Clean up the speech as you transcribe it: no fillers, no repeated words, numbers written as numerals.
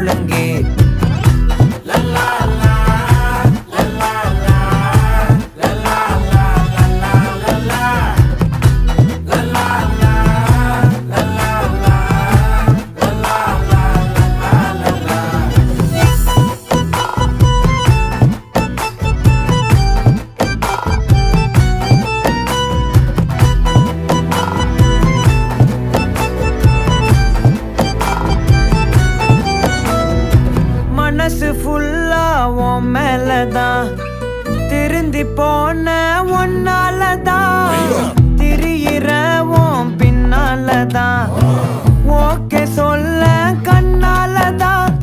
ஒழுங்கே மனசு ஃபுல்லா உன் மேலதான் திருந்தி போன ஒன்னாலதான் திரியிற உன் பின்னாலதான் ஓகே சொல்ல கண்ணால